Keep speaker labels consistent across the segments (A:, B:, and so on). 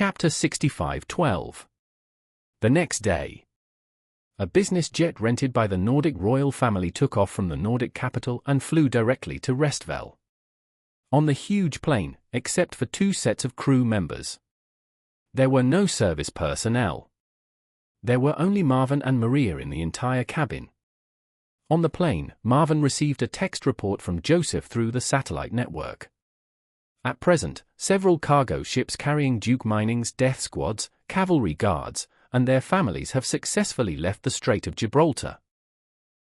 A: Chapter 65:12. The next day. A business jet rented by the Nordic royal family took off from the Nordic capital and flew directly to Restveld. On the huge plane, except for 2 sets of crew members, there were no service personnel. There were only Marvin and Maria in the entire cabin. On the plane, Marvin received a text report from Joseph through the satellite network. At present, several cargo ships carrying Duke Mining's death squads, cavalry guards, and their families have successfully left the Strait of Gibraltar.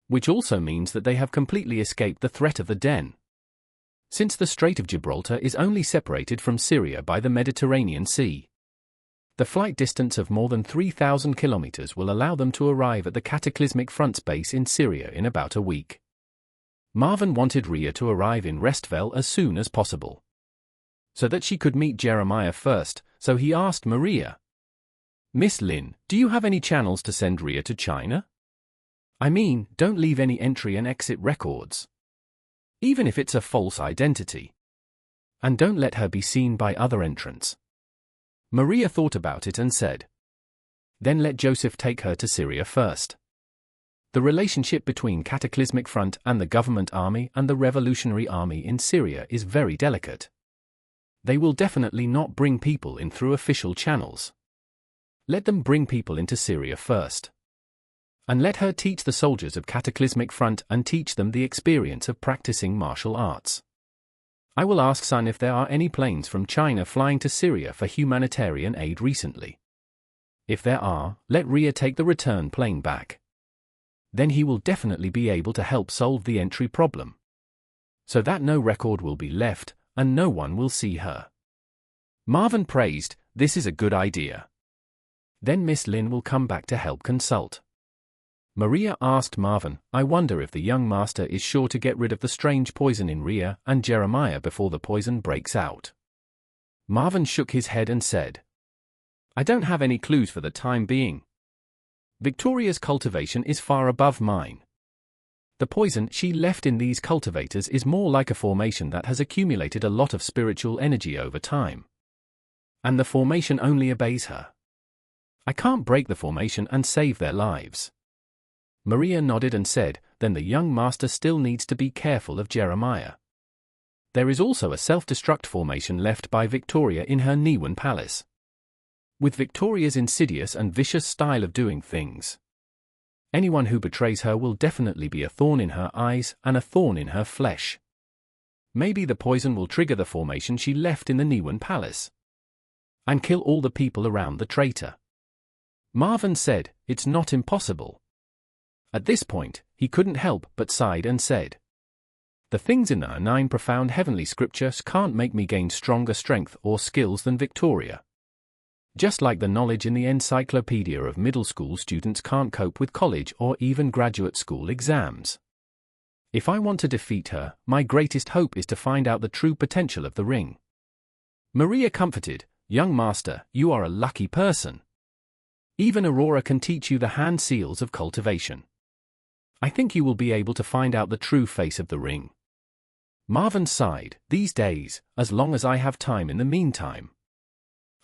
A: Which also means that they have completely escaped the threat of the Den. Since the Strait of Gibraltar is only separated from Syria by the Mediterranean Sea, the flight distance of more than 3,000 kilometers will allow them to arrive at the Cataclysmic Front's base in Syria in about a week. Marvin wanted Rhea to arrive in Restveld as soon as possible, so that she could meet Jeremiah first, so he asked Maria, "Miss Lin, do you have any channels to send Rhea to China? I mean, don't leave any entry and exit records, even if it's a false identity. And don't let her be seen by other entrants." Maria thought about it and said, "Then let Joseph take her to Syria first. The relationship between Cataclysmic Front and the government army and the Revolutionary Army in Syria is very delicate. They will definitely not bring people in through official channels. Let them bring people into Syria first. And let her teach the soldiers of Cataclysmic Front and teach them the experience of practicing martial arts. I will ask Sun if there are any planes from China flying to Syria for humanitarian aid recently. If there are, let Rhea take the return plane back. Then he will definitely be able to help solve the entry problem, so that no record will be left and no one will see her." Marvin praised, "This is a good idea. Then Miss Lin will come back to help consult." Maria asked Marvin, "I wonder if the young master is sure to get rid of the strange poison in Rhea and Jeremiah before the poison breaks out." Marvin shook his head and said, "I don't have any clues for the time being. Victoria's cultivation is far above mine. The poison she left in these cultivators is more like a formation that has accumulated a lot of spiritual energy over time. And the formation only obeys her. I can't break the formation and save their lives." Maria nodded and said, "Then the young master still needs to be careful of Jeremiah. There is also a self-destruct formation left by Victoria in her Niwen palace. With Victoria's insidious and vicious style of doing things, anyone who betrays her will definitely be a thorn in her eyes and a thorn in her flesh. Maybe the poison will trigger the formation she left in the Niwen palace and kill all the people around the traitor." Marvin said, "It's not impossible." At this point, he couldn't help but sighed and said, "The things in the 9 profound heavenly scriptures can't make me gain stronger strength or skills than Victoria. Just like the knowledge in the encyclopedia of middle school students can't cope with college or even graduate school exams. If I want to defeat her, my greatest hope is to find out the true potential of the ring." Maria comforted, "Young master, you are a lucky person. Even Aurora can teach you the hand seals of cultivation. I think you will be able to find out the true face of the ring." Marvin sighed, "These days, as long as I have time in the meantime."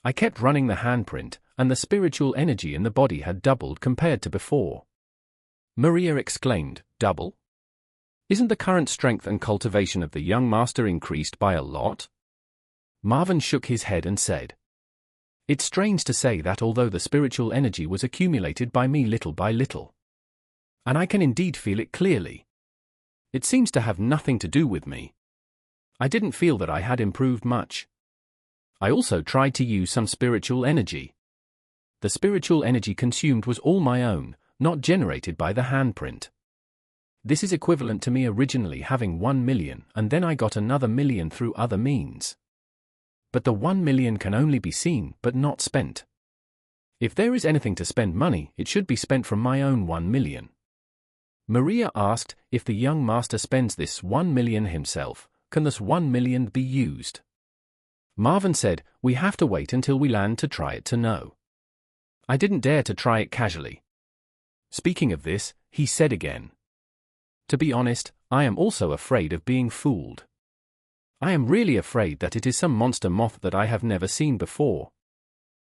A: I kept running the handprint, and the spiritual energy in the body had doubled compared to before. Maria exclaimed, "Double? Isn't the current strength and cultivation of the young master increased by a lot?" Marvin shook his head and said, "It's strange to say that although the spiritual energy was accumulated by me little by little, and I can indeed feel it clearly, it seems to have nothing to do with me. I didn't feel that I had improved much. I also tried to use some spiritual energy. The spiritual energy consumed was all my own, not generated by the handprint. This is equivalent to me originally having 1 million and then I got another million through other means. But the 1 million can only be seen but not spent. If there is anything to spend money, it should be spent from my own 1 million. Maria asked, "If the young master spends this 1 million himself, can this 1 million be used?" Marvin said, "We have to wait until we land to try it to know. I didn't dare to try it casually." Speaking of this, he said again, "To be honest, I am also afraid of being fooled. I am really afraid that it is some monster moth that I have never seen before,